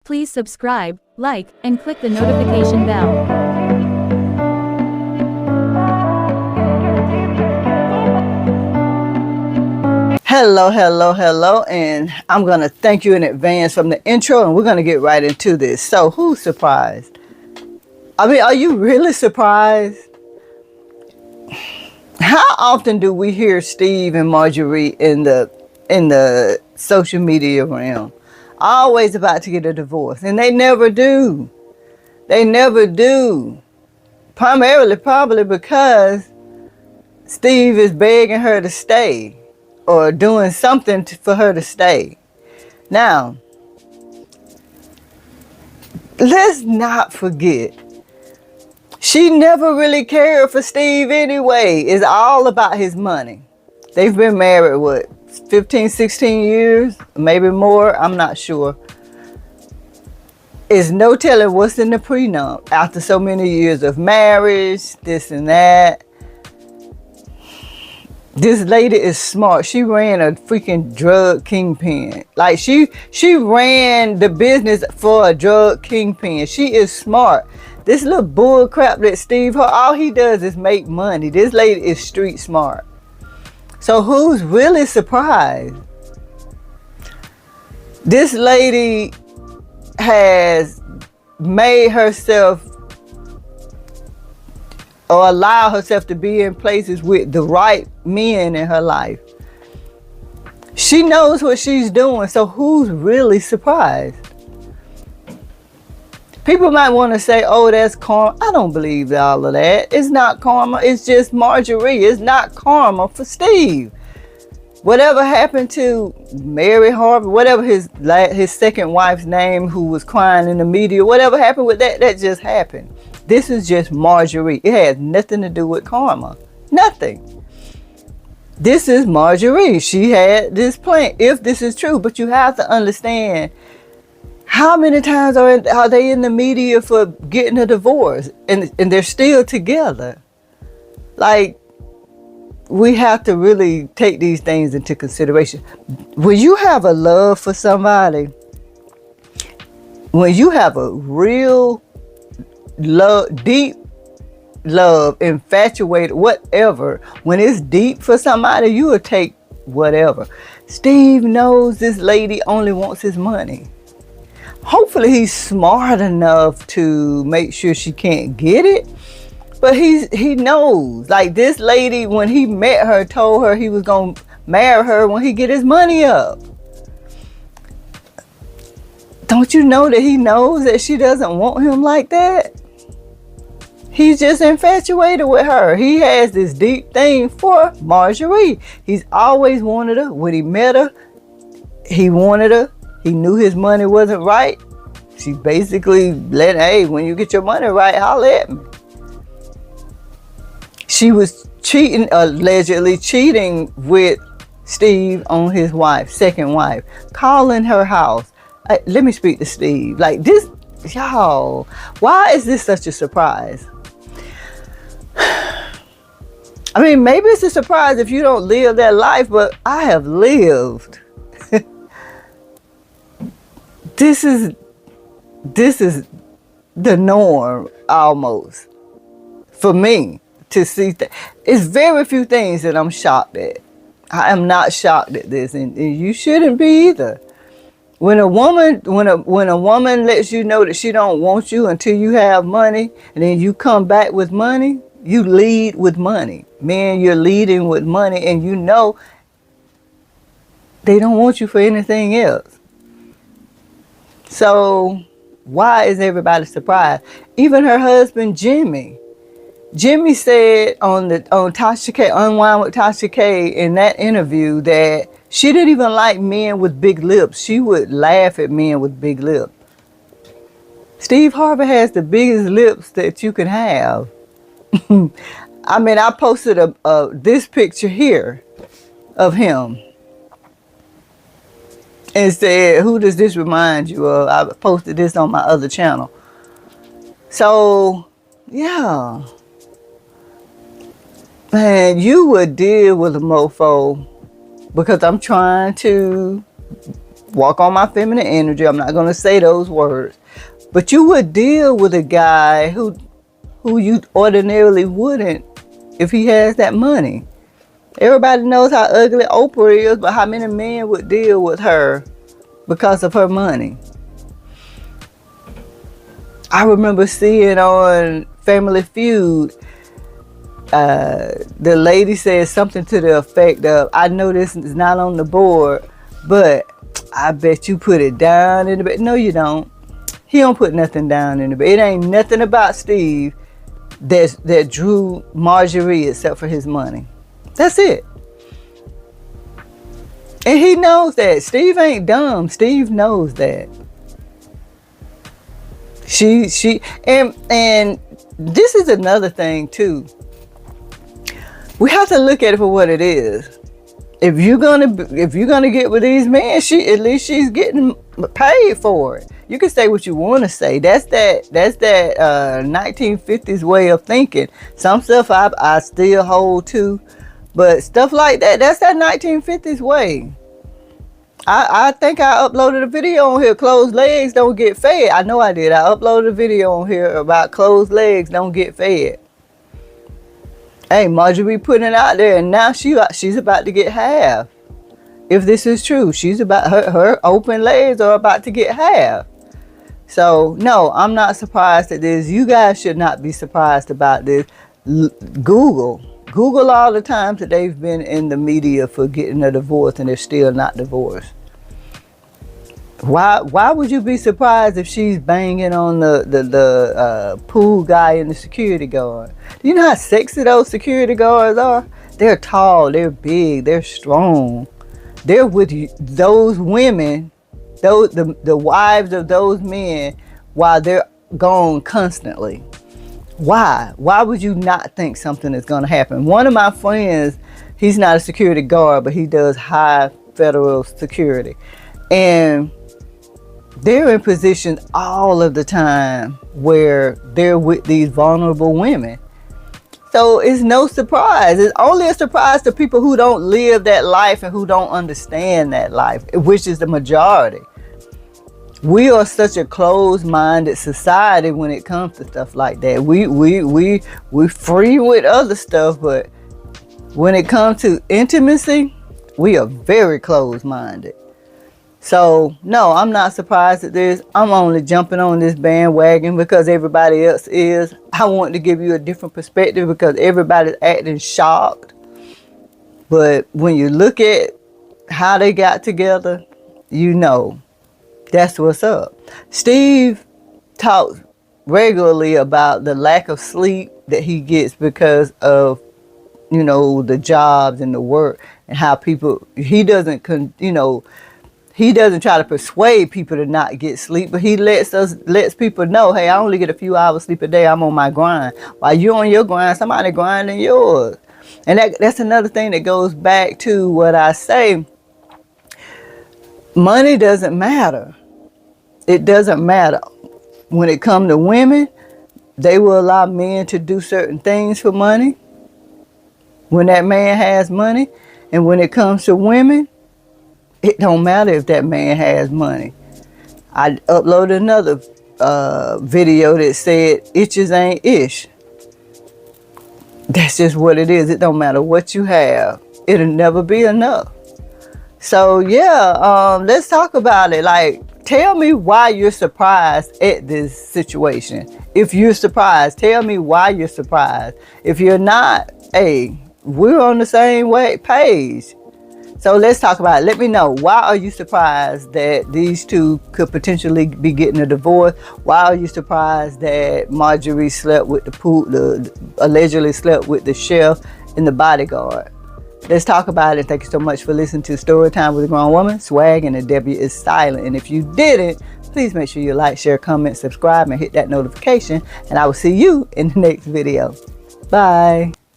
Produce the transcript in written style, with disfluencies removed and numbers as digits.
Please subscribe, like, and click the notification bell. Hello, and I'm going to thank you in advance from the intro, and we're going to get right into this. So, who's surprised? I mean, are you really surprised? How often do we hear Steve and Marjorie in the social media realm? Always about to get a divorce, and they never do. They never do. Primarily, probably because Steve is begging her to stay or doing something for her to stay. Now, let's not forget, she never really cared for Steve anyway. It's all about his money. They've been married, what, 15, 16 years? Maybe more, I'm not sure. There's no telling what's in the prenup after so many years of marriage, this and that. This lady is smart. She ran a freaking drug kingpin. Like she ran the business for a drug kingpin. She is smart. This little bull crap that Steve, all he does is make money. This lady is street smart. So who's really surprised? This lady has made herself or allow herself to be in places with the right men in her life. She knows what she's doing, so who's really surprised? People might want to say, oh, that's karma. I don't believe all of that. It's not karma. It's just Marjorie. It's not karma for Steve. Whatever happened to Mary Harvey, whatever his second wife's name who was crying in the media, whatever happened with that, that just happened. This is just Marjorie. It has nothing to do with karma. Nothing. This is Marjorie. She had this plan, if this is true. But you have to understand, how many times are they in the media for getting a divorce? And they're still together. Like, we have to really take these things into consideration. When you have a love for somebody, when you have a real love, deep love, infatuated, whatever, when it's deep for somebody, you will take whatever. Steve knows this lady only wants his money. Hopefully he's smart enough to make sure she can't get it, but he knows. Like, this lady, when he met her, told her he was gonna marry her when he get his money up. Don't you know that he knows that she doesn't want him like that? He's just infatuated with her. He has this deep thing for Marjorie. He's always wanted her. When he met her, he wanted her. He knew his money wasn't right. She basically let, hey, when you get your money right, holler at me. She was cheating, allegedly cheating with Steve on his wife, second wife, calling her house. Let me speak to Steve. Like this, y'all, why is this such a surprise? I mean, maybe it's a surprise if you don't live that life, but I have lived. This is the norm almost for me to see that. It's very few things that I'm shocked at. I am not shocked at this, and you shouldn't be either. When a woman lets you know that she don't want you until you have money, and then you come back with money, you lead with money. Man, you're leading with money, and you know they don't want you for anything else. So why is everybody surprised? Even her husband, Jimmy said on Tasha K, Unwind with Tasha K, in that interview that she didn't even like men with big lips. She would laugh at men with big lips. Steve Harvey has the biggest lips that you can have. I mean, I posted this picture here of him and said, who does this remind you of? I posted this on my other channel. So, yeah. Man, you would deal with a mofo, because I'm trying to walk on my feminine energy. I'm not going to say those words. But you would deal with a guy who you ordinarily wouldn't if he has that money. Everybody knows how ugly Oprah is, but how many men would deal with her because of her money? I remember seeing on Family Feud, the lady said something to the effect of, I know this is not on the board, but I bet you put it down in the bed. No, you don't. He don't put nothing down in the bed. It ain't nothing about Steve that drew Marjorie except for his money. That's it. And he knows that. Steve ain't dumb. Steve knows that. And this is another thing too. We have to look at it for what it is. If you're gonna get with these men, at least she's getting paid for it. You can say what you want to say. That's that 1950s way of thinking. Some stuff I still hold to, but stuff like that, that's that 1950s way. I think I uploaded a video on here, closed legs don't get fed. I know I did. I uploaded a video on here about closed legs don't get fed. Hey, Marjorie putting it out there, and now she's about to get half. If this is true, she's about her open legs are about to get half. So no, I'm not surprised at this. You guys should not be surprised about this. Google all the times that they've been in the media for getting a divorce and they're still not divorced. Why would you be surprised if she's banging on the pool guy and the security guard? Do you know how sexy those security guards are? They're tall, they're big, they're strong. They're with those women, the wives of those men, while they're gone constantly. Why would you not think something is going to happen? One of my friends, he's not a security guard, but he does high federal security, and they're in positions all of the time where they're with these vulnerable women. So it's no surprise. It's only a surprise to people who don't live that life and who don't understand that life, which is the majority. We are such a closed-minded society when it comes to stuff like that. We free with other stuff, but when it comes to intimacy, we are very closed-minded. So no, I'm not surprised at this. I'm only jumping on this bandwagon because everybody else is. I want to give you a different perspective because everybody's acting shocked. But when you look at how they got together, you know. That's what's up. Steve talks regularly about the lack of sleep that he gets because of, the jobs and the work and how people, he doesn't try to persuade people to not get sleep, but he lets people know, hey, I only get a few hours sleep a day. I'm on my grind. While you're on your grind, somebody grinding yours. And that's another thing that goes back to what I say. Money doesn't matter. It doesn't matter. When it comes to women, they will allow men to do certain things for money when that man has money. And when it comes to women, it don't matter if that man has money. I uploaded another video that said itches ain't ish. That's just what it is. It don't matter what you have. It'll never be enough. So yeah, let's talk about it. Like, tell me why you're surprised at this situation. If you're surprised, tell me why you're surprised. If you're not, hey, we're on the same page. So let's talk about it. Let me know, why are you surprised that these two could potentially be getting a divorce? Why are you surprised that Marjorie slept with allegedly slept with the chef and the bodyguard? Let's talk about it. Thank you so much for listening to Storytime with a Grown Woman. Swag and the W is silent. And if you didn't, please make sure you like, share, comment, subscribe, and hit that notification. And I will see you in the next video. Bye.